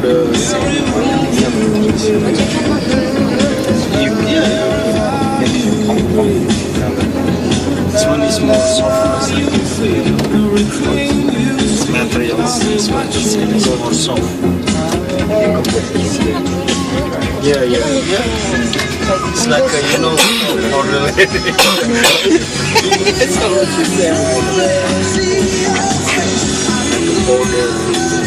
the same. Yeah, this one is more soft. This material is much more soft. Yeah. It's like for the That's not what you said. border.